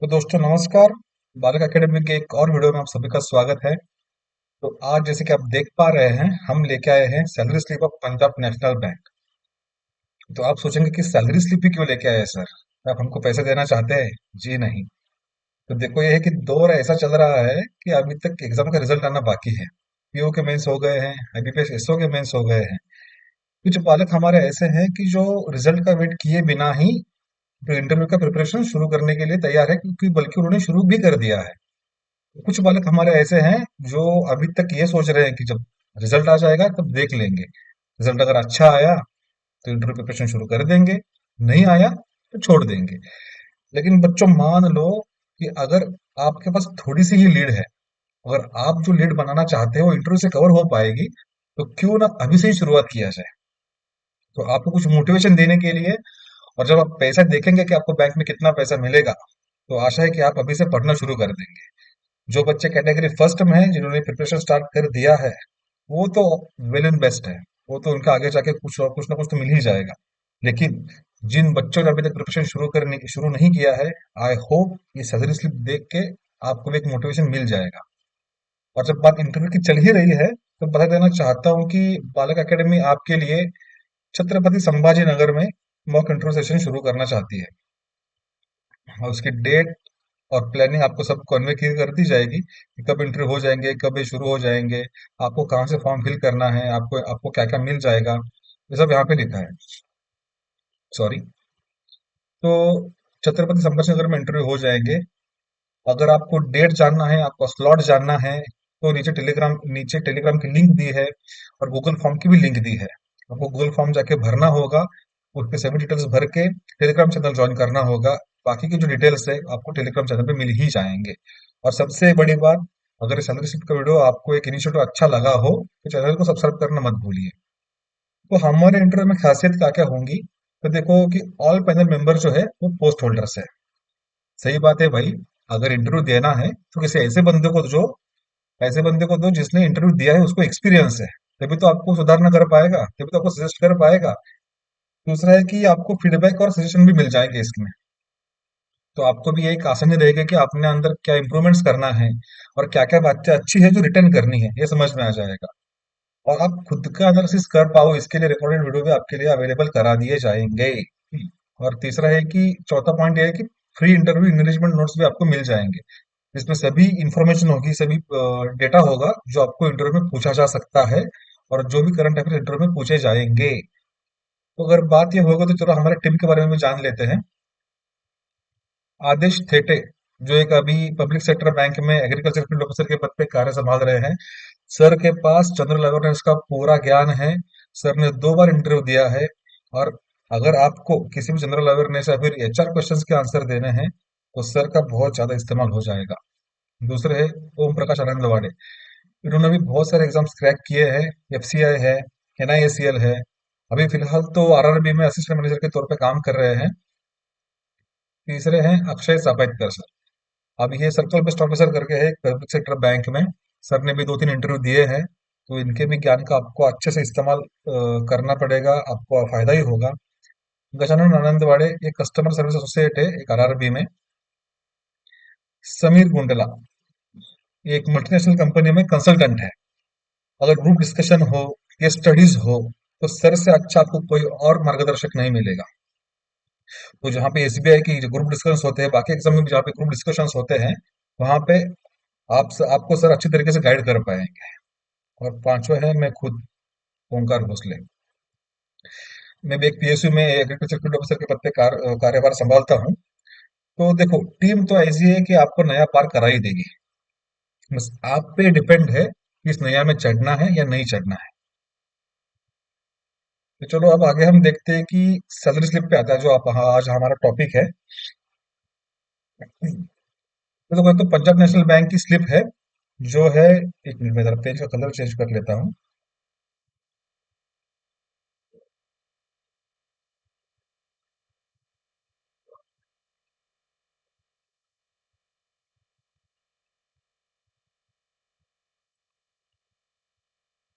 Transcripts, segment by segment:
तो दोस्तों नमस्कार। बालक एकेडमी के एक और वीडियो में आप सभी का स्वागत है। तो आज जैसे कि आप देख पा रहे हैं हम लेके आए हैं salary slip of Punjab national bank. तो आप सोचेंगे कि सैलरी स्लिप ही क्यों लेके आए हैं सर, आप हमको पैसे देना चाहते हैं? जी नहीं। तो देखो ये है कि दौर ऐसा चल रहा है कि अभी तक एग्जाम का रिजल्ट आना बाकी है। पीओ के मेंस हो गए हैं, आईबीपीएस एसओ के मेंस हो गए हैं। कुछ बालक हमारे ऐसे हैं कि जो रिजल्ट का वेट किए बिना ही तो इंटरव्यू का प्रिपरेशन शुरू करने के लिए तैयार है, क्योंकि बल्कि उन्होंने शुरू भी कर दिया है। कुछ बालक हमारे ऐसे हैं जो अभी तक ये सोच रहे हैं कि जब रिजल्ट आ जाएगा तब देख लेंगे। रिजल्ट अगर अच्छा आया तो इंटरव्यू प्रिपरेशन शुरू कर देंगे, नहीं आया तो छोड़ देंगे। लेकिन बच्चों मान लो कि अगर आपके पास थोड़ी सी ही लीड है, अगर आप जो लीड बनाना चाहते हो इंटरव्यू से कवर हो पाएगी, तो क्यों ना अभी से ही शुरुआत किया जाए। तो आपको कुछ मोटिवेशन देने के लिए, और जब आप पैसा देखेंगे कि आपको बैंक में कितना पैसा मिलेगा, तो आशा है कि आप अभी से पढ़ना शुरू कर देंगे। जो बच्चे कैटेगरी फर्स्ट में हैं, जिन्होंने प्रिपरेशन स्टार्ट कर दिया है, वो तो वेल एंड बेस्ट है। वो तो उनका आगे जाके कुछ ना कुछ तो मिल ही जाएगा। लेकिन जिन बच्चों ने अभी तक प्रिपरेशन शुरू नहीं किया है, आई होप ये सैलरी स्लिप देख के आपको भी एक मोटिवेशन मिल जाएगा। और जब बात इंटरव्यू की चल ही रही है, तो बता देना चाहता हूँ कि बालक एकेडमी आपके लिए छत्रपति संभाजी नगर में मॉक इंटरव्यू सेशन शुरू करना चाहती है। और उसकी डेट और प्लानिंग आपको सब कन्वे की कर दी जाएगी कि कब इंटरव्यू हो जाएंगे, कब ये शुरू हो जाएंगे, आपको कहाँ से फॉर्म फिल करना है, आपको आपको क्या क्या मिल जाएगा, ये सब यहाँ पे लिखा है। सॉरी। तो छत्रपति संभाजी नगर में इंटरव्यू हो जाएंगे। अगर आपको डेट जानना है, आपको स्लॉट जानना है, तो नीचे टेलीग्राम की लिंक दी है और गूगल फॉर्म की भी लिंक दी है। आपको गूगल फॉर्म जाके भरना होगा, उसके सभी डिटेल्स भर के टेलीग्राम चैनल ज्वाइन करना होगा। बाकी की जो डिटेल्स है आपको टेलीग्राम चैनल पे मिल ही जाएंगे। और सबसे बड़ी बात, अगर सैलरी स्लिप का वीडियो आपको एक इनिशिएटिव अच्छा लगा हो तो चैनल को सब्सक्राइब करना मत भूलिए। तो हमारे इंटरव्यू में खासियत क्या क्या होंगी, तो देखो कि ऑल पैनल मेंबर जो है वो पोस्ट होल्डर्स है। सही बात है भाई। अगर इंटरव्यू देना है तो किसी ऐसे बंदे को दो जिसने इंटरव्यू दिया है, उसको एक्सपीरियंस है। तभी तो आपको सुधारना कर पाएगा, तभी तो आपको सजेस्ट कर पाएगा। दूसरा है कि आपको फीडबैक और सजेशन भी मिल जाएंगे इसमें। तो आपको भी एक आसानी रहेगी कि अपने अंदर क्या इंप्रूवमेंट्स करना है और क्या क्या बातें अच्छी है जो रिटर्न करनी है, ये समझ में आ जाएगा। और आप खुद का एनालिसिस कर पाओ, इसके लिए रिकॉर्डेड वीडियो भी आपके लिए अवेलेबल करा दिए जाएंगे। और तीसरा है कि चौथा पॉइंट ये है कि फ्री इंटरव्यू मैनेजमेंट नोट्स भी आपको मिल जाएंगे। इसमें सभी इंफॉर्मेशन होगी, सभी डेटा होगा जो आपको इंटरव्यू में पूछा जा सकता है और जो भी करंट अफेयर इंटरव्यू में पूछे जाएंगे। तो अगर बात ये होगा तो चलो हमारे टीम के बारे में भी जान लेते हैं। आदेश थेटे, जो एक अभी पब्लिक सेक्टर बैंक में एग्रीकल्चर फील्ड ऑफिसर के पद पे कार्य संभाल रहे हैं। सर के पास जनरल अवेयरनेस का पूरा ज्ञान है। सर ने 2 बार इंटरव्यू दिया है। और अगर आपको किसी भी जनरल अवेयरनेस या फिर एचआर क्वेश्चंस के आंसर देने हैं, तो सर का बहुत ज्यादा इस्तेमाल हो जाएगा। दूसरे है ओम प्रकाश आनंदवाड़े। इन्होंने भी बहुत सारे एग्जाम्स क्रैक किए हैं। एफसीआई है, एनआईएसीएल है। अभी फिलहाल तो आरआरबी में असिस्टेंट मैनेजर के तौर पे काम कर रहे हैं। तीसरे हैं अक्षय सापैतकर सर। अब ये सर्कल बेस्ड ऑफिसर करके है एक पब्लिक सेक्टर बैंक में। सर ने भी 2-3 इंटरव्यू दिए हैं। तो इनके भी ज्ञान का आपको अच्छे से इस्तेमाल करना पड़ेगा, आपको फायदा ही होगा। गजानन आनंदवाड़े एक कस्टमर सर्विस एसोसिएट है एक आरआरबी में। समीर गुंडला एक मल्टीनेशनल कंपनी में कंसल्टेंट है। अगर ग्रुप डिस्कशन हो, केस स्टडीज हो, तो सर से अच्छा आपको कोई और मार्गदर्शक नहीं मिलेगा। तो जहाँ पे एसबीआई की जो ग्रुप डिस्कशन होते हैं, बाकी एग्जाम में भी जहाँ पे ग्रुप डिस्कशन होते हैं, वहां पे आपको सर अच्छी तरीके से गाइड कर पाएंगे। और पांचवा है मैं खुद, ओंकार भोसले। मैं भी एक पीएसयू में एग्रीकल्चर फील्ड ऑफिसर के पद पे कार्यभार संभालता हूँ। तो देखो टीम तो ऐसी है कि आपको नया पार करा ही देगी। बस आप पे डिपेंड है कि इस नया में चढ़ना है या नहीं चढ़ना है। तो चलो अब आगे हम देखते हैं कि सैलरी स्लिप पे आता है जो आप आज हमारा टॉपिक है। तो देखो, तो पंजाब नेशनल बैंक की स्लिप है जो है। एक मिनट में जरा पेज का कलर चेंज कर लेता हूँ।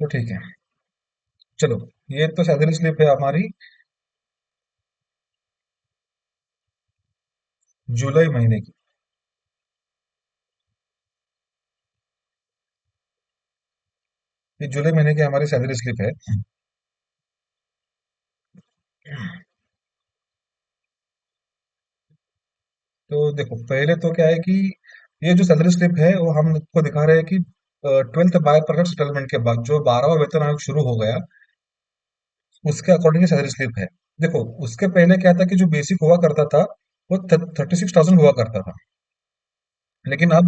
तो ठीक है, चलो। ये तो सैलरी स्लिप है हमारी जुलाई महीने की। ये जुलाई महीने की हमारी सैलरी स्लिप है। तो देखो, पहले तो क्या है कि ये जो सैलरी स्लिप है वो हमको दिखा रहे हैं कि 12th बाय प्रोडक्ट सेटलमेंट के बाद जो 12वां वेतन आयोग शुरू हो गया, उसके अकॉर्डिंग सैलरी स्लिप है। देखो, उसके पहले क्या था कि जो बेसिक हुआ करता था वो 36,000 हुआ करता था, लेकिन अब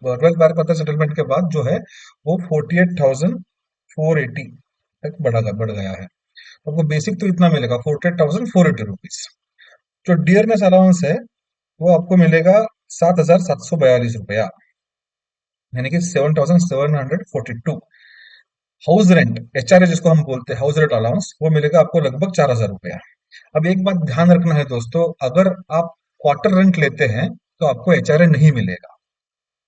12th बाय प्रोडक्ट सेटलमेंट के बाद जो है वो 48,480 तक बढ़ गया है। आपको बेसिक तो इतना मिलेगा, 48,480 रुपीज। जो डियरनेस अलाउंस है वो आपको मिलेगा 7,742 रुपया, यानी कि 7,742। हाउस रेंट, एचआरए जिसको हम बोलते हैं, हाउस रेंट अलाउंस, वो मिलेगा आपको लगभग 4,000 रुपया। अब एक बात ध्यान रखना है दोस्तों, अगर आप क्वार्टर रेंट लेते हैं तो आपको एचआरए नहीं मिलेगा।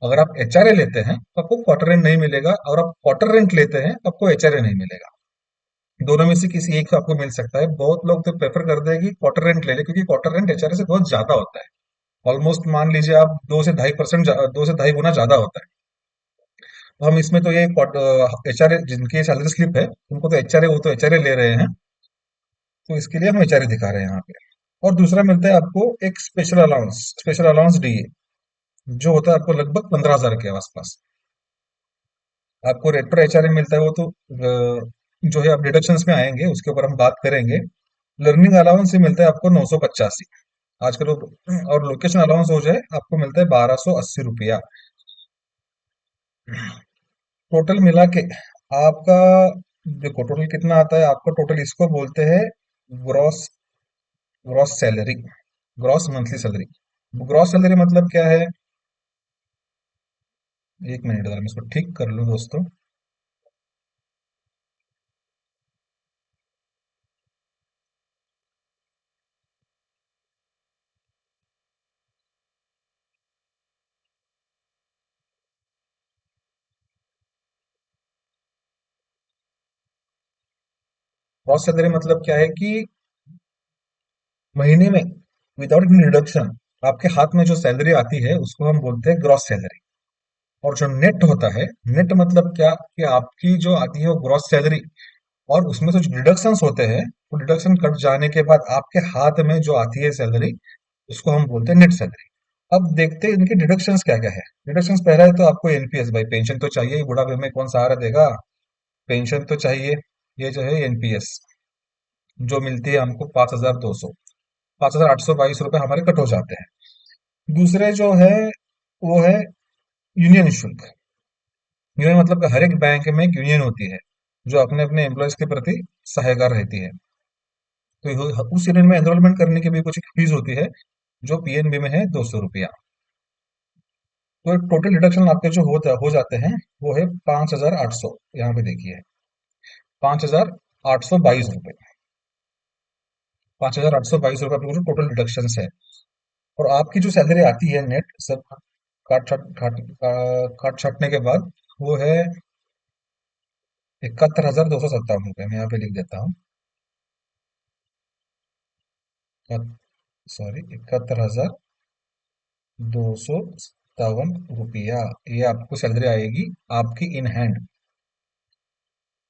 अगर आप एचआरए लेते हैं तो आपको क्वार्टर रेंट नहीं मिलेगा, और आप क्वार्टर रेंट लेते हैं तो आपको एचआरए नहीं मिलेगा। दोनों में से किसी एक को आपको मिल सकता है। बहुत लोग तो प्रेफर करते हैं कि क्वार्टर रेंट ले ले, क्योंकि क्वार्टर रेंट एचआरए से बहुत ज्यादा होता है। ऑलमोस्ट मान लीजिए आप 2 से 2.5%, 2 से 2.5 गुना ज्यादा होता है। तो हम इसमें तो ये एचआरए जिनकी सैलरी स्लिप है उनको तो एचआरए, वो तो एचआरए ले रहे हैं, तो इसके लिए हम एचआरए दिखा रहे हैं यहाँ पे। और दूसरा मिलता है आपको एक स्पेशल अलाउंस डीए, जो होता है आपको लगभग 15,000 के आसपास। आपको रेट्रो एचआरए मिलता है, वो तो जो है आप डिडक्शंस में आएंगे, उसके ऊपर हम बात करेंगे। लर्निंग अलाउंस ही मिलता है आपको 985 आजकल और लोकेशन अलाउंस हो जाए आपको मिलता है 1,280 रुपया। टोटल मिला के आपका, देखो टोटल कितना आता है आपका, टोटल इसको बोलते हैं gross gross salary, gross monthly salary. Gross salary मतलब क्या है? एक मिनट, अगर मैं इसको ठीक कर लूं दोस्तों। ग्रॉस सैलरी मतलब क्या है कि महीने में विदाउट एनी डिडक्शन आपके हाथ में जो सैलरी आती है उसको हम बोलते हैं ग्रॉस सैलरी। और जो नेट होता है, नेट मतलब क्या कि आपकी जो आती है वो ग्रॉस सैलरी, और उसमें से जो डिडक्शंस होते हैं, वो डिडक्शन कट जाने के बाद आपके हाथ में जो आती है सैलरी, उसको हम बोलते हैं नेट सैलरी। अब देखते हैं इनके डिडक्शंस क्या क्या है। डिडक्शंस पहला है तो आपको एनपीएस, भाई पेंशन तो चाहिए ही, बुढ़ापे में कौन सहारा देगा, पेंशन तो चाहिए। ये जो है एनपीएस जो मिलती है हमको 5,200, 5,822 रुपए हमारे कट हो जाते हैं। दूसरे जो है वो है यूनियन शुल्क। यूनियन मतलब कि हर एक बैंक में एक यूनियन होती है जो अपने अपने एम्प्लॉयज के प्रति सहायकार रहती है। तो उस यूनियन में एनरोलमेंट करने की भी कुछ फीस होती है, जो पीएनबी में है 200 रुपया। तो टोटल डिडक्शन आपके जो हो जाते हैं वो है 5,800, यहाँ पे देखिए 5,822 रुपए। 5,822 रुपए आपके जो टोटल डिडक्शन है। और आपकी जो सैलरी आती है नेट सब काट छाटने के बाद, वो है 71,257 रुपये। मैं यहाँ पे लिख देता हूँ, सॉरी, 71,257 रुपया। ये आपको सैलरी आएगी आपकी इन हैंड।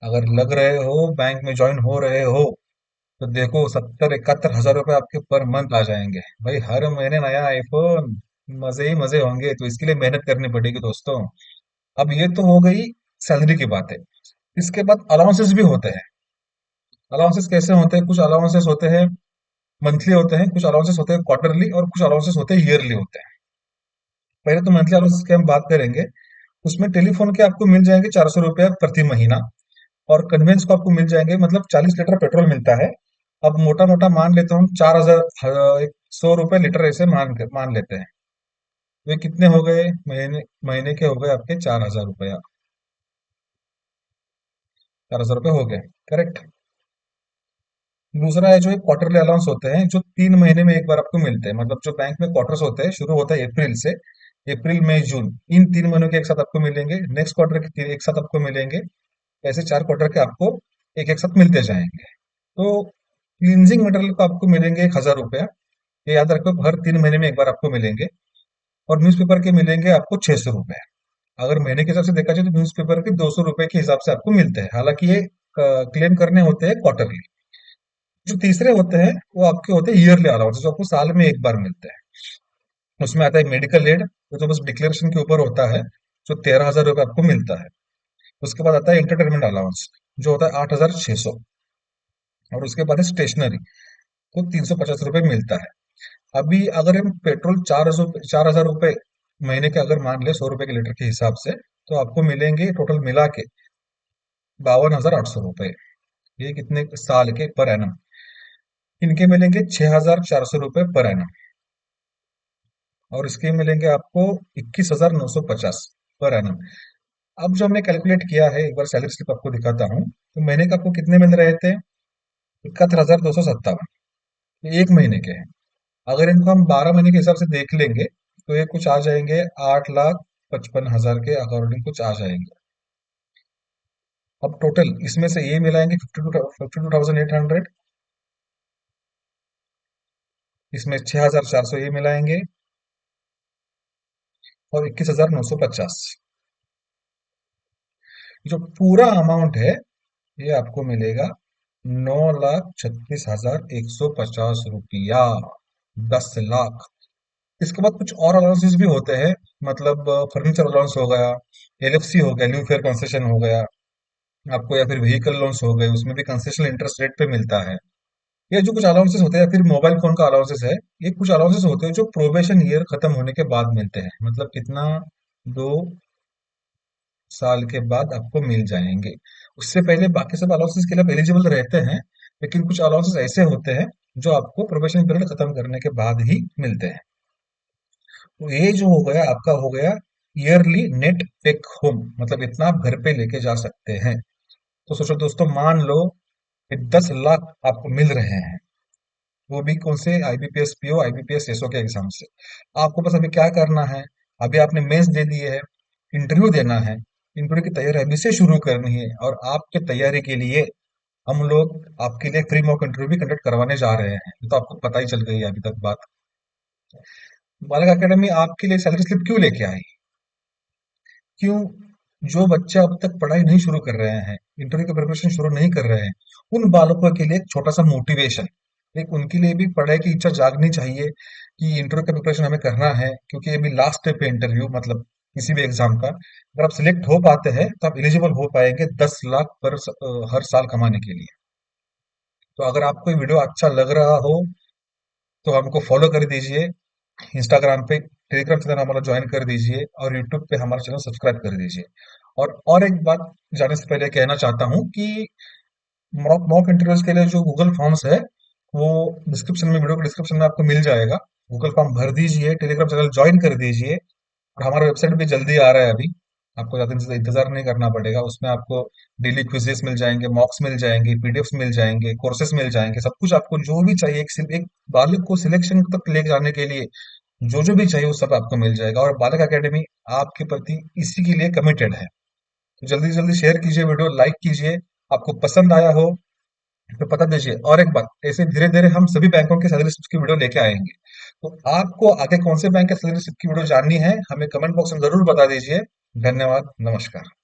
अगर लग रहे हो, बैंक में ज्वाइन हो रहे हो, तो देखो 70-71 हजार रुपए आपके पर मंथ आ जाएंगे। भाई हर महीने नया आईफोन, मजे ही मजे होंगे। तो इसके लिए मेहनत करनी पड़ेगी दोस्तों। अब ये तो हो गई सैलरी की बात है। इसके बाद अलाउंसेस भी होते हैं। अलाउंसेस कैसे होते हैं? कुछ अलाउंसेस होते हैं मंथली होते हैं, कुछ अलाउंसेस होते हैं क्वार्टरली, और कुछ अलाउंसेस होते हैं ईयरली होते हैं। पहले तो मंथली अलाउंसेस की हम बात करेंगे। उसमें टेलीफोन के आपको मिल जाएंगे 400 रुपया प्रति महीना, और कन्वेंस को आपको मिल जाएंगे, मतलब 40 लीटर पेट्रोल मिलता है। अब मोटा मोटा मान लेते हैं हम 4,000, 100 रुपए लीटर ऐसे मान लेते हैं। तो ये कितने हो गए? महीने महीने के हो गए आपके 4,000 रुपया। 4,000 रुपये हो गए, करेक्ट। दूसरा है जो क्वार्टरली अलाउंस होते हैं, जो 3 महीने में एक बार आपको मिलते हैं। मतलब जो बैंक में क्वार्टर्स होते हैं, शुरू होता है अप्रैल से, अप्रैल मई जून, इन 3 महीनों के एक साथ आपको मिलेंगे। नेक्स्ट क्वार्टर के तीन एक साथ आपको मिलेंगे। ऐसे 4 क्वार्टर के आपको एक एक साथ मिलते जाएंगे। तो क्लींजिंग मटेरियल को आपको मिलेंगे 1,000 रुपया। ये याद रखो, हर 3 महीने में एक बार आपको मिलेंगे। और न्यूज़पेपर के मिलेंगे आपको 600 रुपए। अगर महीने के हिसाब से देखा जाए तो न्यूज़पेपर के 200 रुपए के हिसाब से आपको मिलते हैं, हालांकि ये क्लेम करने होते हैं क्वार्टरली। जो तीसरे होते हैं वो आपके होते हैं ईयरली अलाउंस, जो आपको साल में एक बार मिलते हैं। उसमें आता है मेडिकल एड, जो बस डिक्लेरेशन के ऊपर होता है, जो 13,000 रुपये आपको मिलता है। उसके बाद आता है एंटरटेनमेंट अलाउंस, जो होता है 8,600। और उसके बाद है स्टेशनरी, को 350 रुपये मिलता है। अभी अगर हम पेट्रोल 4,000 रुपये महीने के अगर मान ले 100 रुपए के लीटर के हिसाब से, तो आपको मिलेंगे टोटल मिला के 52,800 रुपये। ये कितने साल के पर एनम? इनके मिलेंगे 6,400 रुपये पर एनम। और इसके मिलेंगे आपको 21,950 पर एनम। अब जो हमने कैलकुलेट किया है, एक बार सैलरी स्लिप आपको दिखाता हूँ, तो महीने का आपको कितने मिल रहे थे? 71,257। ये एक महीने के हैं। अगर इनको हम 12 महीने के हिसाब से देख लेंगे, तो ये कुछ आ जाएंगे 8,55,000 के अकॉर्डिंग कुछ आ जाएंगे। अब टोटल इसमें से ये मिलाएंगे 52,800, इसमें 6,400 ये मिलाएंगे, और 21,950। जो पूरा अमाउंट है ये आपको मिलेगा 9,36,150 रुपया। 10 लाख। इसके बाद कुछ और अलाउंसेस भी होते हैं, मतलब फर्नीचर अलाउंस हो गया, एलएफसी हो गया, न्यू फेयर कंसेशन हो गया आपको, या फिर व्हीकल लोन्स हो गए, उसमें भी कंसेशनल इंटरेस्ट रेट पे मिलता है। ये जो कुछ अलाउंसेस होते हैं, या फिर मोबाइल फोन का अलाउंसेस है, ये कुछ अलाउंसेस होते हैं जो प्रोबेशन ईयर खत्म होने के बाद मिलते हैं, मतलब कितना, 2 साल के बाद आपको मिल जाएंगे। उससे पहले बाकी सब अलाउंसेस के लिए आप एलिजिबल रहते हैं, लेकिन कुछ अलाउंसेस ऐसे होते हैं जो आपको प्रोबेशन पीरियड खत्म करने के बाद ही मिलते हैं। तो ये जो हो गया आपका, हो गया ईयरली नेट टेक होम, मतलब इतना आप घर पे लेके जा सकते हैं। तो सोचो दोस्तों, मान लो कि 10 लाख आपको मिल रहे हैं, वो भी कौन से? आईबीपीएस पीओ, आईबीपीएस एसओ के एग्जाम से। आपको बस अभी क्या करना है? अभी आपने मेंस दे दिए है, इंटरव्यू देना है। इंटरव्यू की तैयारी अभी से शुरू करनी है, और आपके तैयारी के लिए हम लोग आपके लिए फ्री मॉक इंटरव्यू भी कंडक्ट करवाने जा रहे हैं। ये तो आपको पता ही चल गई है अभी तक बात। बालक अकेडमी आपके लिए सैलरी स्लिप क्यों लेके आई? क्यों? जो बच्चे अब तक पढ़ाई नहीं शुरू कर रहे हैं, इंटरव्यू की प्रिपरेशन शुरू नहीं कर रहे हैं, उन बालकों के लिए एक छोटा सा मोटिवेशन, एक उनके लिए भी पढ़ाई की इच्छा जागनी चाहिए कि इंटरव्यू का प्रिपरेशन हमें करना है, क्योंकि ये भी लास्ट स्टेप है इंटरव्यू, मतलब किसी भी एग्जाम का। अगर आप सिलेक्ट हो पाते हैं तो आप एलिजिबल हो पाएंगे 10 लाख हर साल कमाने के लिए। तो अगर आपको ये वीडियो अच्छा लग रहा हो, तो हमको फॉलो कर दीजिए इंस्टाग्राम पे, टेलीग्राम चैनल हमारा ज्वाइन कर दीजिए, और यूट्यूब पे हमारा चैनल सब्सक्राइब कर दीजिए। और एक बात जाने से पहले कहना चाहता हूँ कि मॉक मॉक इंटरव्यूज के लिए जो गूगल फॉर्म्स है, वो डिस्क्रिप्शन में, वीडियो के डिस्क्रिप्शन में आपको मिल जाएगा। गूगल फॉर्म भर दीजिए, टेलीग्राम चैनल ज्वाइन कर दीजिए, और हमारा वेबसाइट भी जल्दी आ रहा है अभी। आपको ज्यादा इंतजार नहीं करना पड़ेगा, उसमें आपको डेली क्विजेस मिल जाएंगे, मॉक्स मिल जाएंगे, पीडीएफ्स मिल जाएंगे, कोर्सेस मिल जाएंगे, सब कुछ आपको जो भी चाहिए, एक बालक को सिलेक्शन तक ले जाने के लिए जो जो भी चाहिए वो सब आपको मिल जाएगा। और बालक एकेडमी आपके प्रति इसी के लिए कमिटेड है। तो जल्दी से जल्दी शेयर कीजिए, वीडियो लाइक कीजिए। आपको पसंद आया हो तो पता दीजिए। और एक बात, ऐसे धीरे धीरे हम सभी बैंकों के सैलरी स्लिप्स की वीडियो लेके आएंगे। तो आपको आगे कौन से बैंक के सैलरी स्लिप की वीडियो जाननी है, हमें कमेंट बॉक्स में जरूर बता दीजिए। धन्यवाद, नमस्कार।